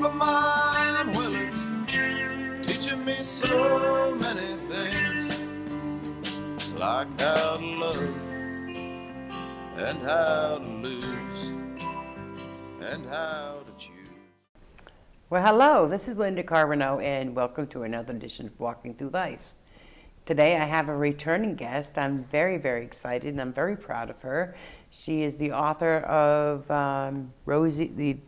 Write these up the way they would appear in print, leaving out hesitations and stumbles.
of mine, well, it's teaching me so many things, like how to love and how to lose and how to choose. Well, hello, this is Linda Carbonneau, and welcome to another edition of Walking Through Life. Today I have a returning guest. I'm very, very excited, and I'm very proud of her. She is the author of Rosie,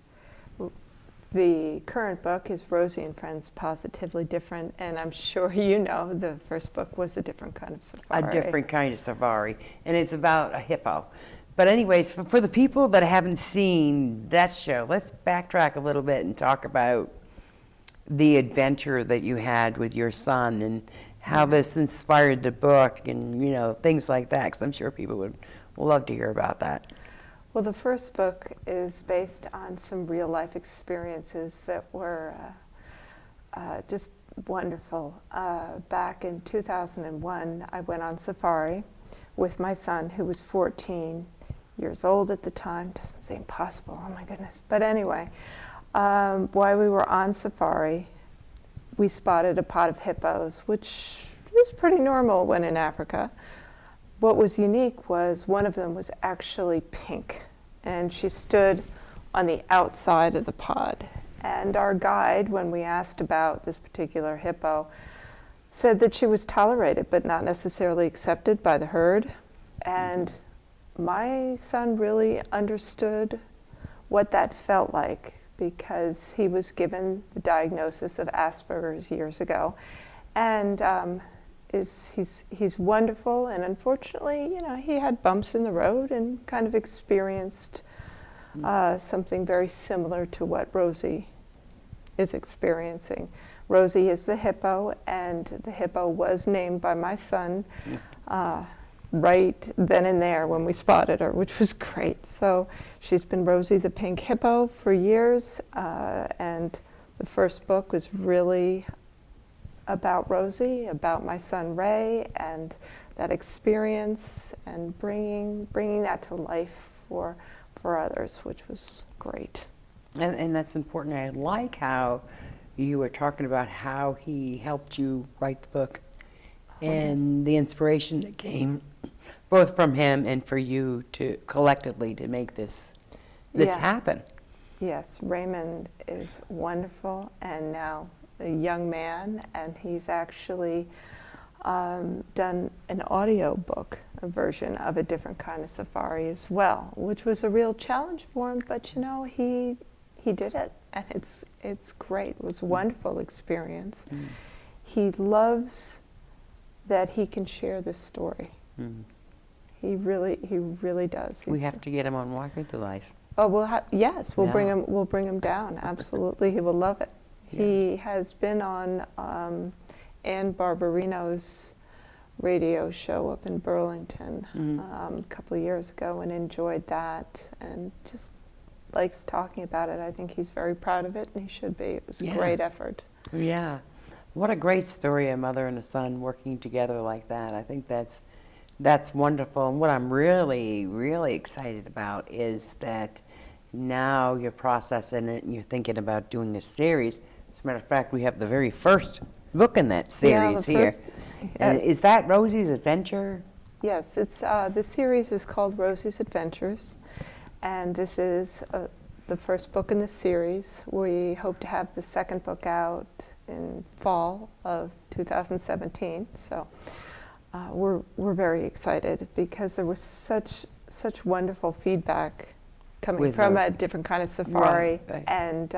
The current book is Rosie and Friends Positively Different, and I'm sure you know the first book was a different kind of safari. A different kind of safari, and it's about a hippo. But anyways, for the people that haven't seen that show, let's backtrack a little bit and talk about the adventure that you had with your son and how this inspired the book and, you know, things like that, because I'm sure people would love to hear about that. Well, the first book is based on some real life experiences that were just wonderful. Back in 2001, I went on safari with my son, who was 14 years old at the time. Doesn't seem possible, oh my goodness. But anyway, while we were on safari, we spotted a pod of hippos, which is pretty normal when in Africa. What was unique was one of them was actually pink, and she stood on the outside of the pod. And our guide, when we asked about this particular hippo, said that she was tolerated but not necessarily accepted by the herd. And my son really understood what that felt like, because he was given the diagnosis of Asperger's years ago, and he's wonderful. And unfortunately, you know, he had bumps in the road and kind of experienced something very similar to what Rosie is experiencing. Rosie is the hippo, and the hippo was named by my son right then and there when we spotted her, which was great. So she's been Rosie the pink hippo for years, and the first book was really about Rosie, about my son Ray, and that experience, and bringing that to life for others, which was great. And that's important. I like how you were talking about how he helped you write the book, and the inspiration that came both from him and for you to collectively to make this happen. Yes, Raymond is wonderful, and now a young man, and he's actually done an audio book, a version of A Different Kind of Safari as well, which was a real challenge for him, but you know, he did it, and it's great. It was a wonderful experience. He loves that he can share this story. He really does. We have to get him on Walking Through Life. Oh, we'll bring him down. Absolutely, he will love it. Yeah. He has been on Ann Barberino's radio show up in Burlington a couple of years ago, and enjoyed that, and just likes talking about it. I think he's very proud of it, and he should be. It was a great effort. Yeah. What a great story, a mother and a son working together like that. I think that's wonderful. And what I'm really, really excited about is that now you're processing it and you're thinking about doing a series. As a matter of fact, we have the very first book in that series here. And is that Rosie's Adventure? Yes, it's the series is called Rosie's Adventures, and this is the first book in the series. We hope to have the second book out in fall of 2017. So we're very excited, because there was such wonderful feedback coming from A Different Kind of Safari, and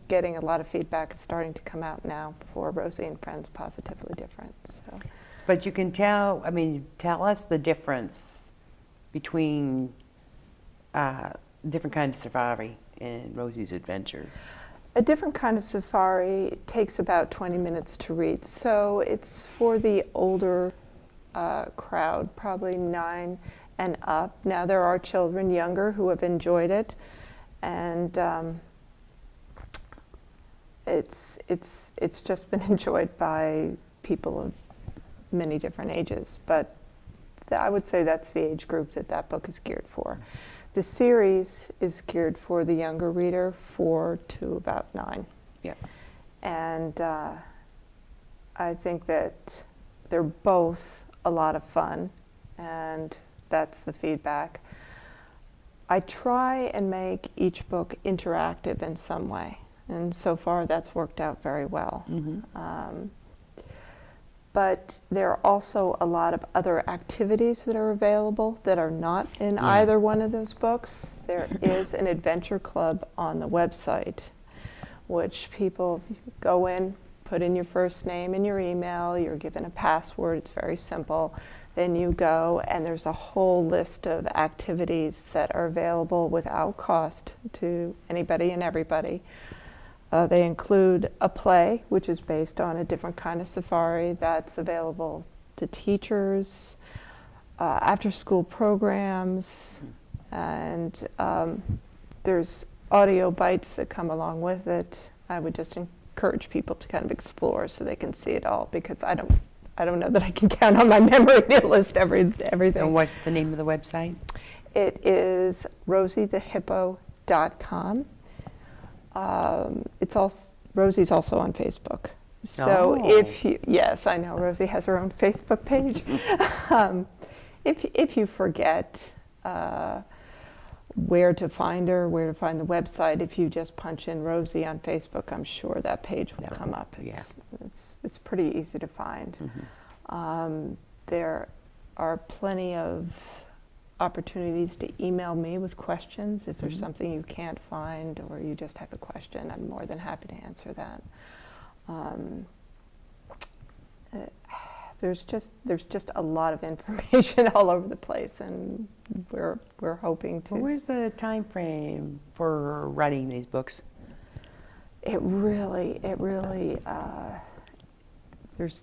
getting a lot of feedback. It's starting to come out now for Rosie and Friends Positively Different. So. But you can tell us the difference between Different Kind of Safari and Rosie's Adventure. A Different Kind of Safari takes about 20 minutes to read, so it's for the older crowd, probably 9 and up. Now there are children younger who have enjoyed it, and it's just been enjoyed by people of many different ages, but I would say that's the age group that book is geared for. The series is geared for the younger reader, 4 to about 9. Yeah. And I think that they're both a lot of fun, and that's the feedback. I try and make each book interactive in some way, and so far that's worked out very well. But there are also a lot of other activities that are available that are not in either one of those books. There is an adventure club on the website, which people go in, put in your first name and your email, you're given a password, it's very simple. Then you go, and there's a whole list of activities that are available without cost to anybody and everybody. They include a play, which is based on a different kind of safari that's available to teachers, after-school programs, and there's audio bites that come along with it. I would just encourage people to kind of explore so they can see it all, because I don't know that I can count on my memory to list everything. And what's the name of the website? It is rosiethehippo.com. Rosie's also on Facebook. So yes, I know Rosie has her own Facebook page. If you forget where to find her, where to find the website, if you just punch in Rosie on Facebook, I'm sure that page will come up. It's pretty easy to find. There are plenty of opportunities to email me with questions. If there's something you can't find or you just have a question, I'm more than happy to answer that. There's just a lot of information all over the place, and we're hoping to. Where's the time frame for writing these books? It really there's,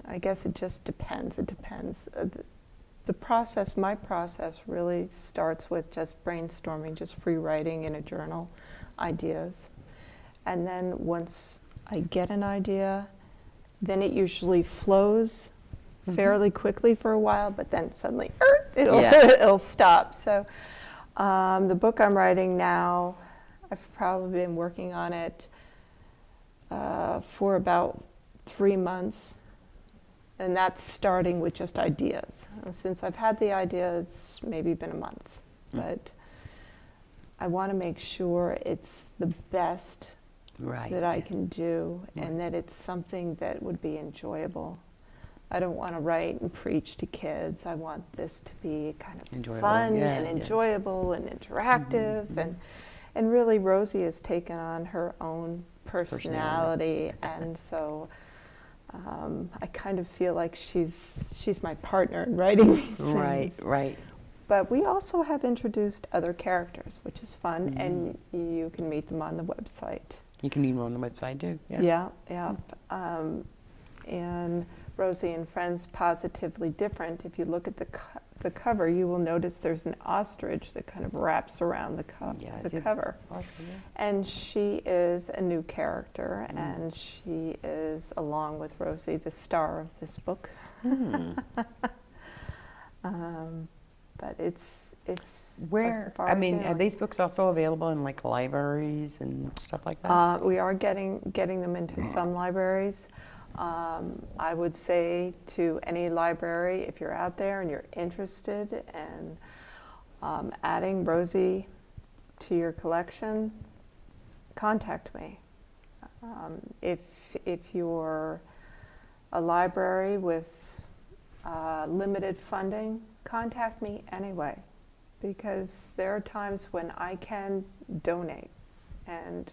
I guess it just depends. It depends. My process really starts with just brainstorming, just free writing in a journal, ideas. And then once I get an idea, then it usually flows fairly quickly for a while, but then suddenly it'll stop. So the book I'm writing now, I've probably been working on it for about 3 months. And that's starting with just ideas. Since I've had the idea, it's maybe been a month. But I want to make sure it's the best that I can do, and that it's something that would be enjoyable. I don't want to write and preach to kids. I want this to be kind of fun and enjoyable and interactive. And really, Rosie has taken on her own personality. And so I kind of feel like she's my partner in writing these things. Right. But we also have introduced other characters, which is fun, and you can meet them on the website. You can meet them on the website too. Yeah. And Rosie and Friends, Positively Different. If you look at the cover, you will notice there's an ostrich that kind of wraps around the cover. And she is a new character, and she is, along with Rosie, the star of this book. But it's where, I mean, are these books also available in like libraries and stuff like that? We are getting them into some libraries. I would say to any library, if you're out there and you're interested in adding Rosie to your collection, contact me. If you're a library with limited funding, contact me anyway, because there are times when I can donate, and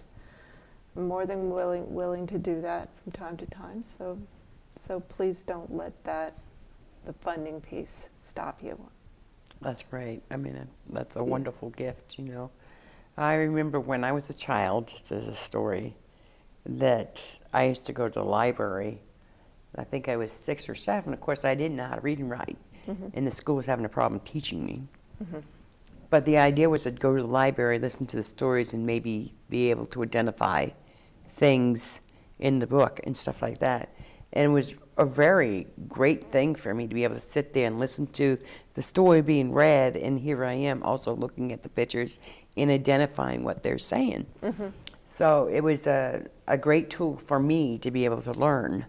I'm more than willing to do that from time to time. So please don't let the funding piece stop you. That's great. I mean, that's a wonderful gift, you know. I remember when I was a child, just as a story, that I used to go to the library. I think I was 6 or 7. Of course, I didn't know how to read and write, and the school was having a problem teaching me. But the idea was to go to the library, listen to the stories, and maybe be able to identify things in the book and stuff like that. And it was a very great thing for me to be able to sit there and listen to the story being read, and here I am also looking at the pictures and identifying what they're saying. So it was a great tool for me to be able to learn,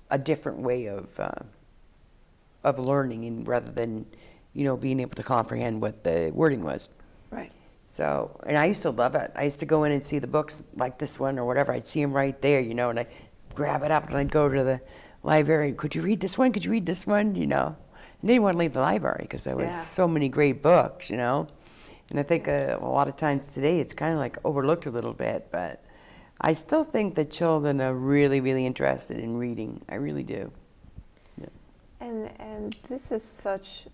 a different way of learning, and rather than, being able to comprehend what the wording was. Right. So, and I used to love it. I used to go in and see the books like this one or whatever. I'd see them right there, and I'd grab it up and I'd go to the library. Could you read this one? Could you read this one? And I didn't want to leave the library because there was so many great books, And I think a lot of times today it's kind of like overlooked a little bit, but I still think that children are really, really interested in reading. I really do. Yeah. And this is such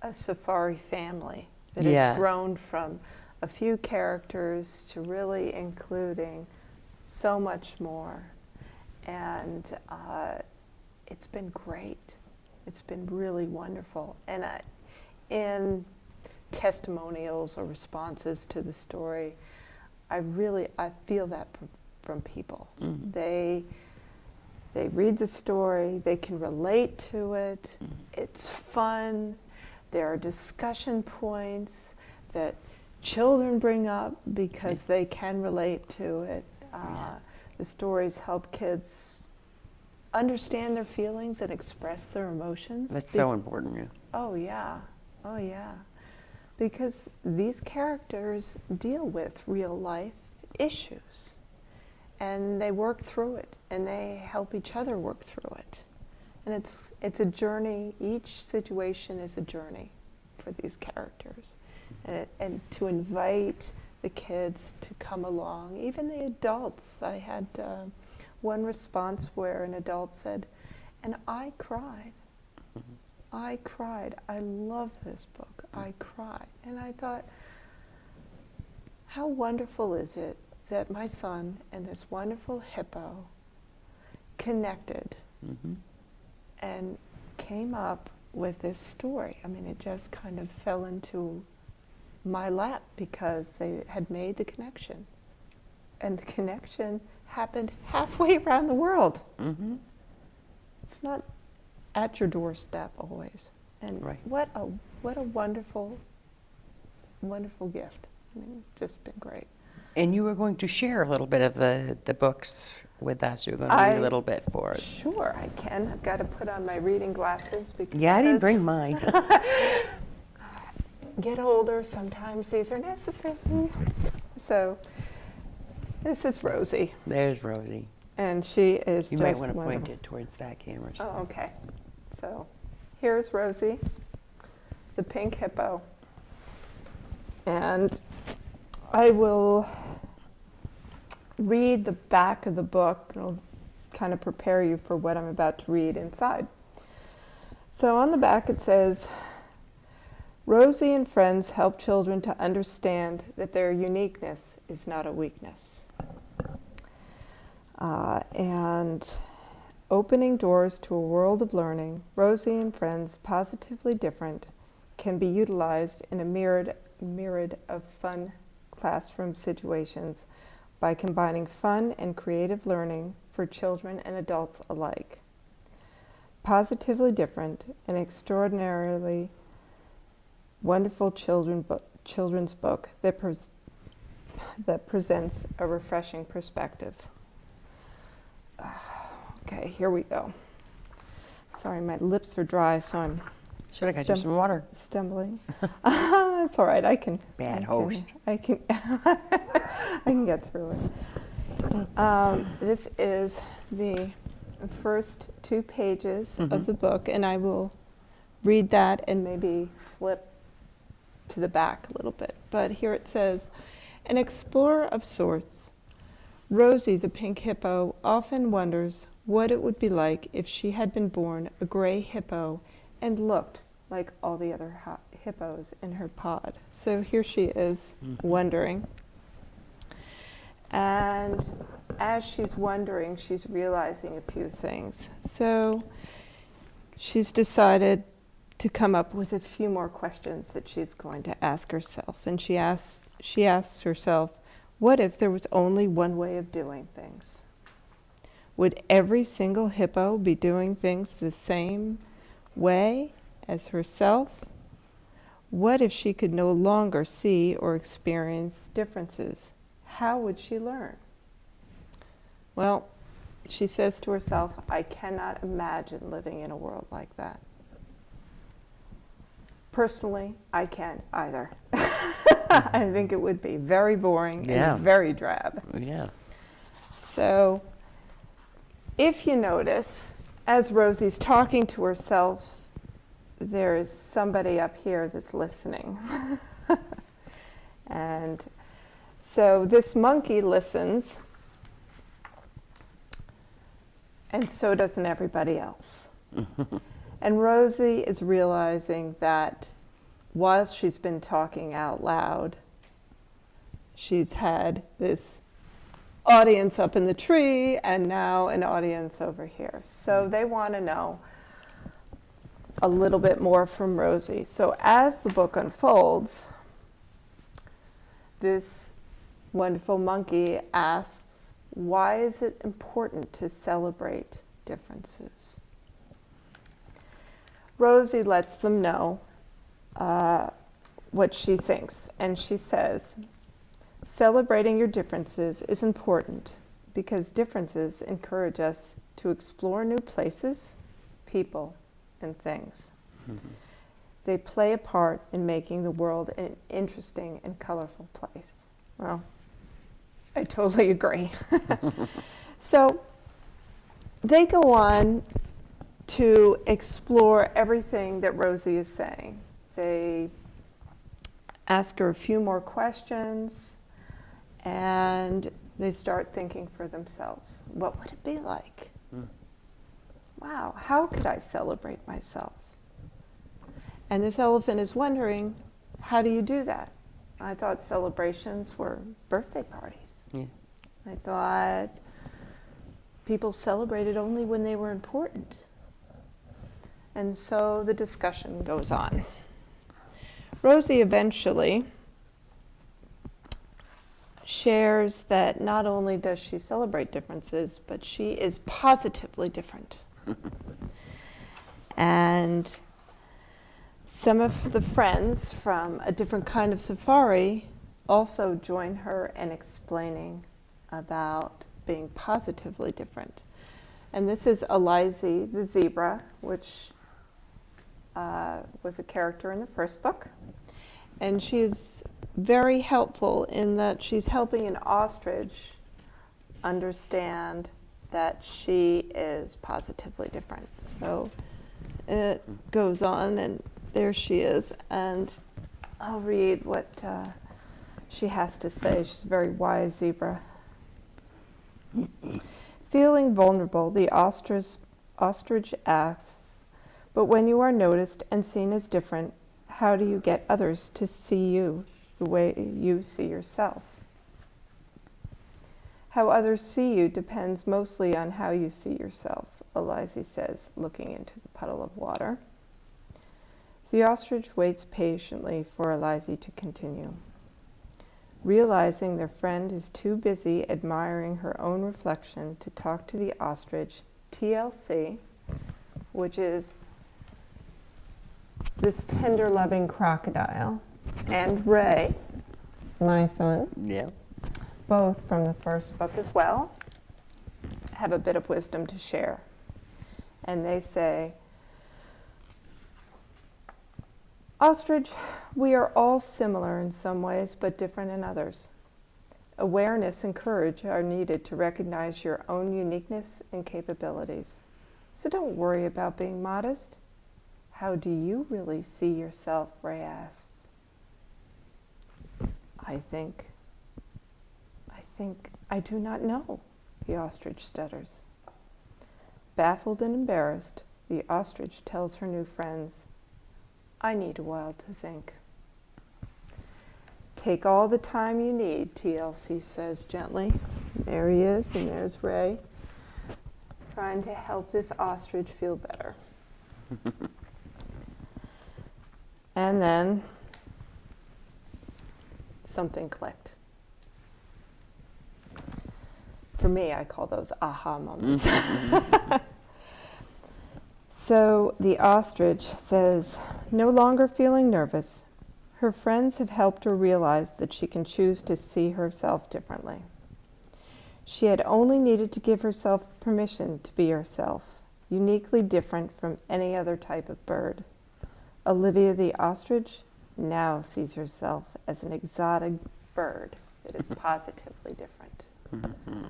a safari family that Yeah. has grown from a few characters to really including so much more. And it's been great. It's been really wonderful. And in testimonials or responses to the story, I feel that from people. Mhm. They read the story, they can relate to it, it's fun, there are discussion points that children bring up because they can relate to it. The stories help kids understand their feelings and express their emotions. That's so important, yeah. Oh yeah, because these characters deal with real life issues, and they work through it, and they help each other work through it. And it's a journey. Each situation is a journey for these characters, and to invite the kids to come along, even the adults. I had one response where an adult said, "And I cried. I cried. I love this book. I cried." And I thought, how wonderful is it that my son and this wonderful hippo connected and came up with this story. I mean, it just kind of fell into my lap because they had made the connection. And the connection happened halfway around the world. It's not at your doorstep always. And what a wonderful, wonderful gift. I mean, just been great. And you were going to share a little bit of the books with us. You were going to read a little bit for us. Sure, I can. I've got to put on my reading glasses because Yeah, I didn't bring mine. Get older, sometimes these are necessary. So this is Rosie. There's Rosie. And she is You just might want to wonderful. point it towards that camera. So. Oh, okay. So here's Rosie, the pink hippo. And I will read the back of the book. It'll kind of prepare you for what I'm about to read inside. So on the back it says, Rosie and friends help children to understand that their uniqueness is not a weakness. And opening doors to a world of learning, Rosie and friends, positively different, can be utilized in a myriad of fun classroom situations by combining fun and creative learning for children and adults alike. Positively different, an extraordinarily wonderful children's book that presents a refreshing perspective. Okay, here we go. Sorry, my lips are dry, so I'm Should have got you some water. stumbling. It's all right. I can. Bad host. I can get through it. This is the first 2 pages of the book, and I will read that and maybe flip to the back a little bit. But here it says, an explorer of sorts, Rosie the pink hippo often wonders what it would be like if she had been born a gray hippo and looked like all the other hippos in her pod. So here she is wondering. And as she's wondering, she's realizing a few things. So she's decided to come up with a few more questions that she's going to ask herself. And she asks herself, what if there was only one way of doing things? Would every single hippo be doing things the same way as herself? What if she could no longer see or experience differences? How would she learn? Well, she says to herself, I cannot imagine living in a world like that. Personally, I can't either. I think it would be very boring and very drab. Yeah. So, if you notice, as Rosie's talking to herself, there is somebody up here that's listening. And so this monkey listens, and so doesn't everybody else. And Rosie is realizing that while she's been talking out loud, she's had this audience up in the tree and now an audience over here. So they want to know a little bit more from Rosie. So as the book unfolds, this wonderful monkey asks, why is it important to celebrate differences? Rosie lets them know what she thinks, and she says, celebrating your differences is important because differences encourage us to explore new places, people, and things. Mm-hmm. They play a part in making the world an interesting and colorful place. Well, I totally agree. So they go on to explore everything that Rosie is saying. They ask her a few more questions, and they start thinking for themselves. What would it be like? Wow, how could I celebrate myself? And this elephant is wondering, how do you do that? I thought celebrations were birthday parties. Yeah. I thought people celebrated only when they were important. And so the discussion goes on. Rosie eventually shares that not only does she celebrate differences, but she is positively different. And some of the friends from a different kind of safari also join her in explaining about being positively different. And this is Eliza the zebra, which was a character in the first book. And she's very helpful in that she's helping an ostrich understand that she is positively different. So it goes on, and there she is. And I'll read what she has to say. She's a very wise zebra. Feeling vulnerable, the ostrich asks, but when you are noticed and seen as different, how do you get others to see you the way you see yourself? How others see you depends mostly on how you see yourself, Eliza says, looking into the puddle of water. The ostrich waits patiently for Eliza to continue. Realizing their friend is too busy admiring her own reflection to talk to the ostrich, TLC, which is this tender, loving crocodile, and Ray, my son, both from the first book as well, have a bit of wisdom to share. And they say, ostrich, we are all similar in some ways, but different in others. Awareness and courage are needed to recognize your own uniqueness and capabilities. So don't worry about being modest. How do you really see yourself, Ray asks. I think I do not know, the ostrich stutters. Baffled and embarrassed, the ostrich tells her new friends, I need a while to think. Take all the time you need, TLC says gently. There he is, and there's Ray, trying to help this ostrich feel better. And then something clicked. for me, I call those aha moments. So the ostrich says, no longer feeling nervous, her friends have helped her realize that she can choose to see herself differently. She had only needed to give herself permission to be herself, uniquely different from any other type of bird. Olivia the ostrich now sees herself as an exotic bird that is positively different. Mm-hmm.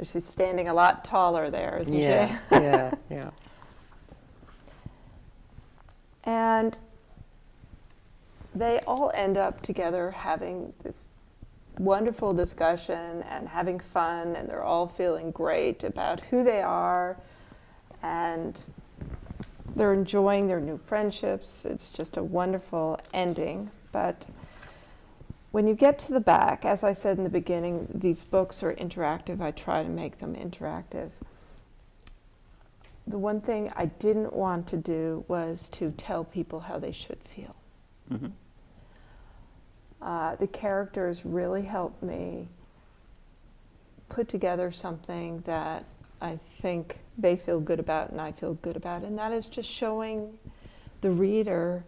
She's standing a lot taller there, isn't she? Yeah. And they all end up together having this wonderful discussion and having fun, and they're all feeling great about who they are, and they're enjoying their new friendships. It's just a wonderful ending. But when you get to the back, as I said in the beginning, these books are interactive. I try to make them interactive. The one thing I didn't want to do was to tell people how they should feel. Mm-hmm. The characters really helped me put together something that I think they feel good about and I feel good about, and that is just showing the reader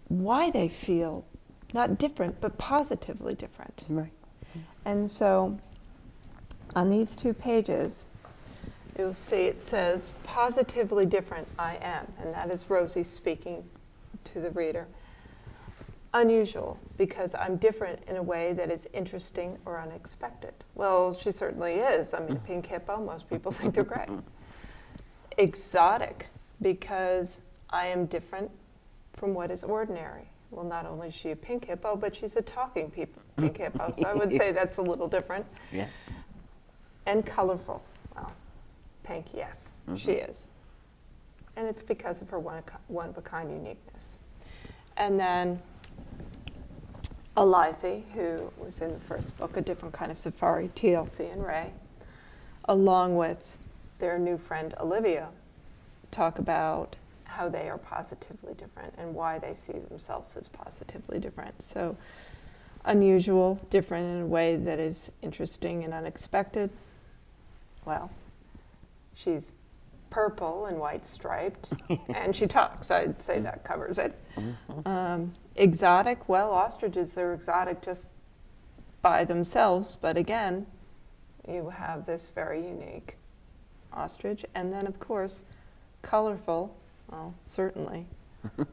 why they feel not different, but positively different. Right. And so on these 2 pages, you'll see it says, positively different I am, and that is Rosie speaking to the reader. Unusual, because I'm different in a way that is interesting or unexpected. Well, she certainly is. I mean, a pink hippo, most people think they're great. Exotic, because I am different from what is ordinary. Well, not only is she a pink hippo, but she's a talking pink hippo, so I would say that's a little different. Yeah. And colorful. Well, pink, yes, she is. And it's because of her one-of-a-kind uniqueness. And then Eliza, who was in the first book, A Different Kind of Safari, TLC and Ray, along with their new friend Olivia, talk about how they are positively different and why they see themselves as positively different. So unusual, different in a way that is interesting and unexpected. Well, she's purple and white striped, and she talks. I'd say that covers it. Exotic, well, ostriches, they're exotic just by themselves, but again, you have this very unique ostrich. And then, of course, colorful, well, certainly,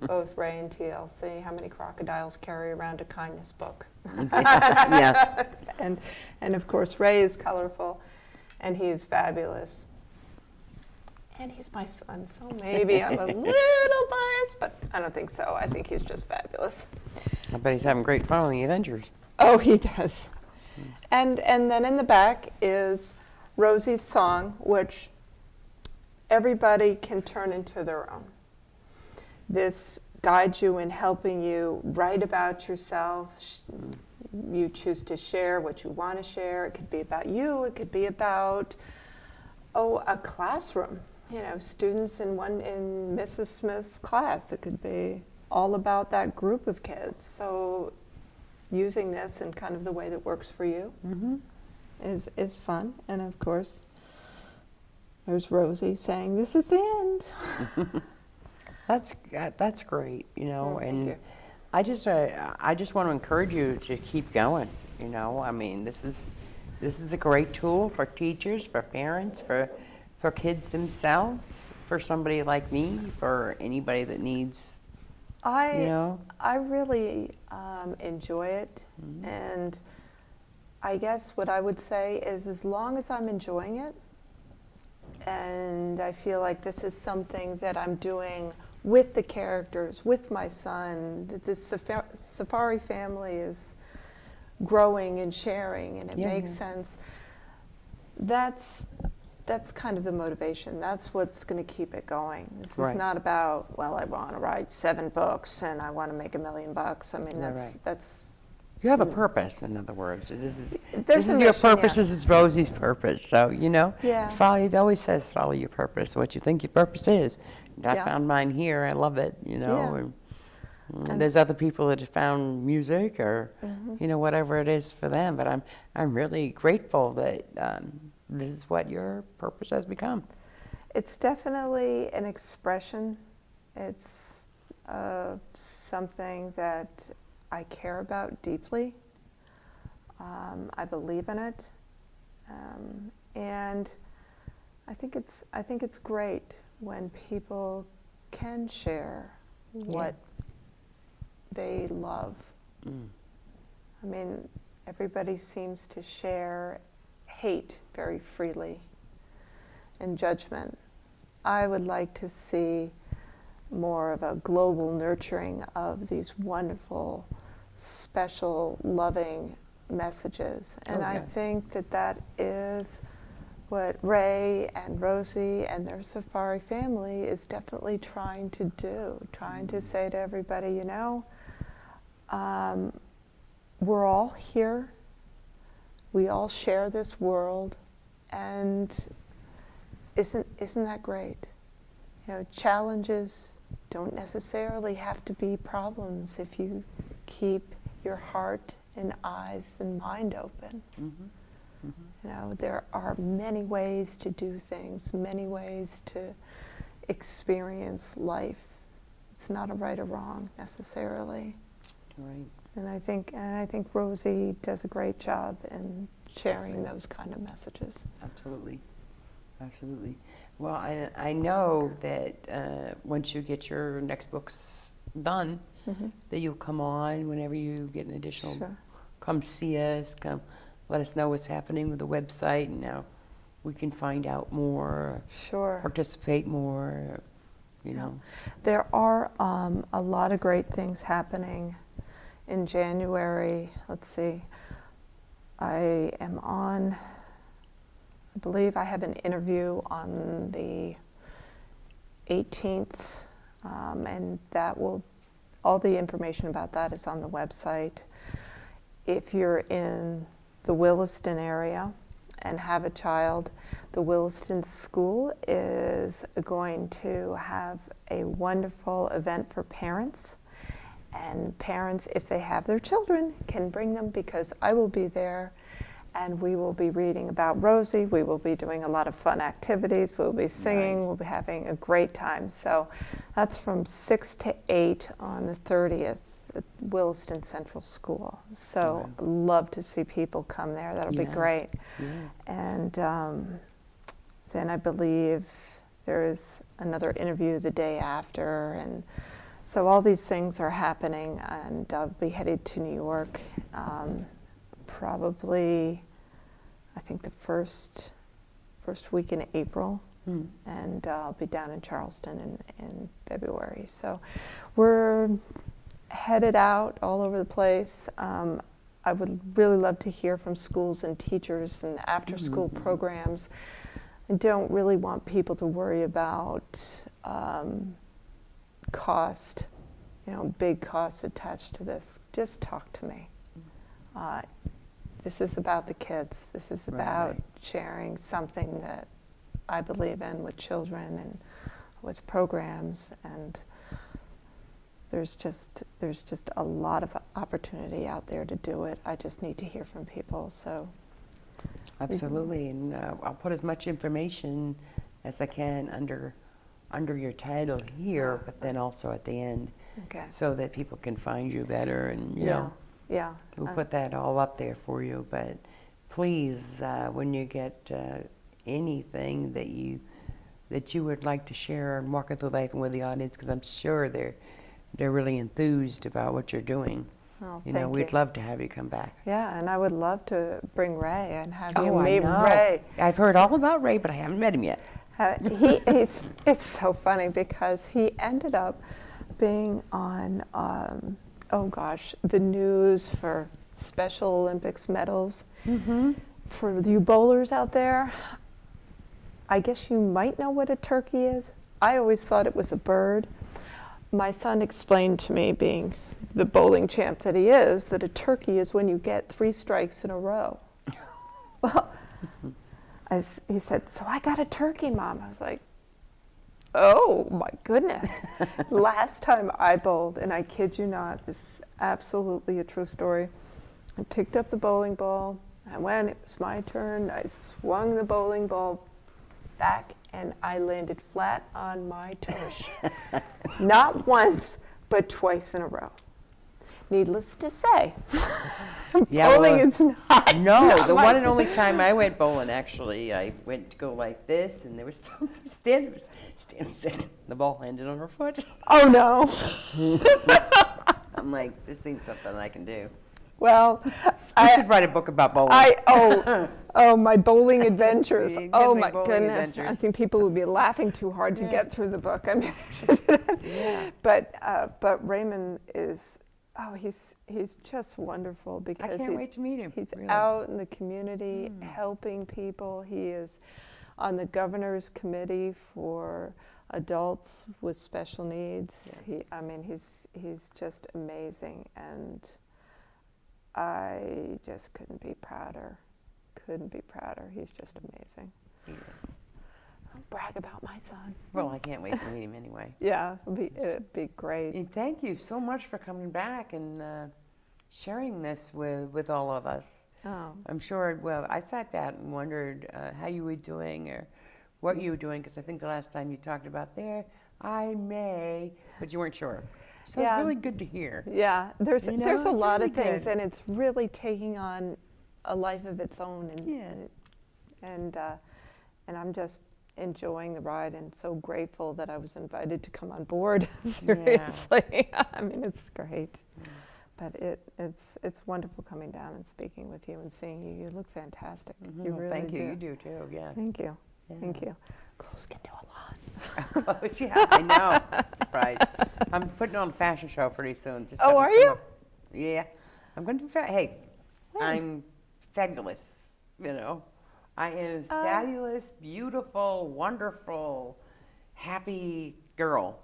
both Ray and TLC. How many crocodiles carry around a kindness book? Yeah. And of course, Ray is colorful, and he is fabulous. And he's my son, so maybe I'm a little biased, but I don't think so. I think he's just fabulous. I bet he's having great fun on the Avengers. Oh, he does. And then in the back is Rosie's song, which everybody can turn into their own. This guides you in helping you write about yourself. You choose to share what you want to share. It could be about you. It could be about, a classroom. You know, students in Mrs. Smith's class. It could be all about that group of kids. So using this in kind of the way that works for you is fun. And of course, there's Rosie saying, "This is the end." That's great, you know, Thank and you. I just want to encourage you to keep going. You know, I mean, this is a great tool for teachers, for parents, for kids themselves, for somebody like me, for anybody that needs. I really enjoy it, and I guess what I would say is, as long as I'm enjoying it, and I feel like this is something that I'm doing with the characters, with my son, that this safari family is growing and sharing, and it makes sense. That's kind of the motivation. That's what's going to keep it going. This is not about, well, I want to write 7 books and I want to make $1 million. I mean, that's. You have a purpose, in other words. This is mission, your purpose. yeah. This is Rosie's purpose. So, you know, Yeah. it always says follow your purpose, what you think your purpose is. I found mine here. I love it, you know. Yeah. And And there's other people that have found music or, whatever it is for them. But I'm really grateful that this is what your purpose has become. It's definitely an expression. It's something that I care about deeply. I believe in it, and I think it's great when people can share what they love. I mean, everybody seems to share hate very freely and judgment. I would like to see more of a global nurturing of these wonderful, special, loving messages. And I think that is what Ray and Rosie and their Safari family is definitely trying to do, trying to say to everybody, we're all here, we all share this world, and isn't that great? Challenges don't necessarily have to be problems if you keep your heart and eyes and mind open. There are many ways to do things, many ways to experience life. It's not a right or wrong necessarily. Right. And I think Rosie does a great job in sharing those kind of messages. Absolutely. Well, I know that once you get your next books done, that you'll come on whenever you get an additional. Sure. Come see us. Come, let us know what's happening with the website, and now we can find out more. Sure. Participate more. There are a lot of great things happening in January. Let's see. I believe I have an interview on the 18th, and all the information about that is on the website. If you're in the Williston area and have a child, the Williston School is going to have a wonderful event for parents. And parents, if they have their children, can bring them, because I will be there, and we will be reading about Rosie. We will be doing a lot of fun activities. We'll be singing. Nice. We'll be having a great time. So that's from 6 to 8 on the 30th at Williston Central School. So love to see people come there. That'll be great. And then I believe there is another interview the day after, and so all these things are happening, and I'll be headed to New York probably, I think the first week in April, and I'll be down in Charleston in February. So we're headed out all over the place. I would really love to hear from schools and teachers and after-school programs. I don't really want people to worry about cost, big costs attached to this. Just talk to me. This is about the kids. This is about sharing something that I believe in with children and with programs, and there's just a lot of opportunity out there to do it. I just need to hear from people. So absolutely, and I'll put as much information as I can under your title here, but then also at the end, so that people can find you better, and we'll put that all up there for you. But please, when you get anything that you would like to share and walk through life and with the audience, because I'm sure they're really enthused about what you're doing. Oh, We'd love to have you come back. Yeah, and I would love to bring Ray and have you meet Ray. I've heard all about Ray, but I haven't met him yet. It's so funny because he ended up being on, the news for Special Olympics medals. For you bowlers out there, I guess you might know what a turkey is. I always thought it was a bird. My son explained to me, being the bowling champ that he is, that a turkey is when you get 3 strikes in a row. Well, he said, so I got a turkey, Mom. I was like, Oh my goodness. Last time I bowled, and I kid you not, this is absolutely a true story. I picked up the bowling ball. I went, it was my turn. I swung the bowling ball back and I landed flat on my tush. Not once, but twice in a row. Needless to say, bowling is not. No, not the my one and only time I went bowling, actually, I went to go like this, and there was somebody standing, the ball landed on her foot. Oh no. I'm like, this ain't something I can do. Well, I should write a book about bowling. My bowling adventures. Yeah, Oh my my bowling goodness. adventures. I think people would be laughing too hard to get through the book. I mean, Yeah. but Raymond is, he's just wonderful because I can't wait to meet him. he's really. out in the community helping people. He is on the governor's committee for adults with special needs. Yes. He's just amazing, and I just couldn't be prouder. He's just amazing. Yeah. I'll brag about my son. Well, I can't wait to meet him anyway. Yeah, it'd be great. And thank you so much for coming back and sharing this with all of us. Oh. I'm sure, well, I sat back and wondered how you were doing or what you were doing, because I think the last time you talked about but you weren't sure. So Yeah. it's really good to hear. Yeah, there's a it's lot really of things, good. and it's really taking on a life of its own, Yeah. and I'm just enjoying the ride, and so grateful that I was invited to come on board. Seriously, I mean, it's great, but it's wonderful coming down and speaking with you and seeing you. You look fantastic. You really Thank you. do. You do too. Yeah. Thank you. Yeah. Thank you. Clothes can do a lot. Close, yeah, I know. Surprised. I'm putting on a fashion show pretty soon. Just Oh, haven't are come you? up- Yeah. I'm going to do hey, I'm fabulous, you know. I am fabulous, beautiful, wonderful, happy girl.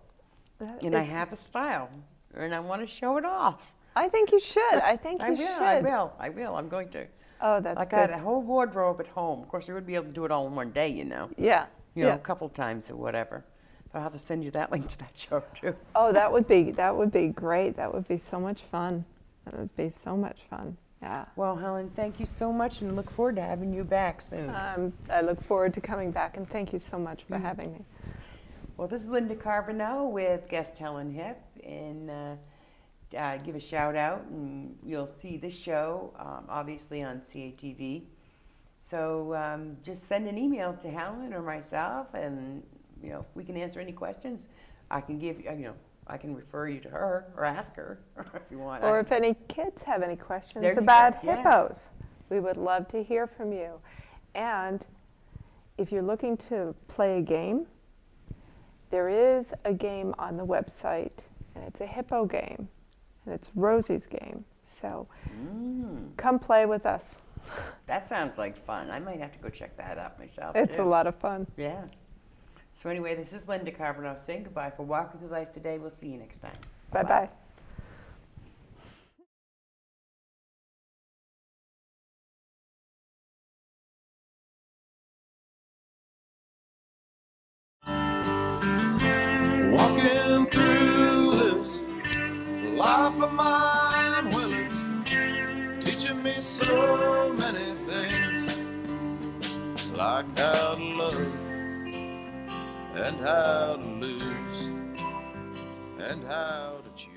And I have a style, and I want to show it off. I think you should. I think you should. I will. I'm going to. Oh, that's I good. got a whole wardrobe at home. Of course, I would be able to do it all in one day, you know. Yeah. You know, yeah. a couple times or whatever. But I'll have to send you that link to that show too. Oh, that would be great. That would be so much fun. That would be so much fun. Yeah. Well, Helen, thank you so much, and look forward to having you back soon. I look forward to coming back, and thank you so much for having me. Well, this is Linda Carbonell with guest Helen Hipp, and give a shout out, and you'll see this show obviously on CATV. So just send an email to Helen or myself, and if we can answer any questions, I can give I can refer you to her or ask her if you want. Or if any kids have any questions There you about go. Yeah. hippos, we would love to hear from you. And if you're looking to play a game, there is a game on the website, and it's a hippo game, and it's Rosie's game. So come play with us. That sounds like fun. I might have to go check that out myself. It's too. a lot of fun. Yeah. So anyway, this is Linda Carbonell saying goodbye for Walking Through Life today. We'll see you next time. Bye-bye. Walking through this life of mine, well, it's teaching me so many things, like how to love and how to lose and how to choose.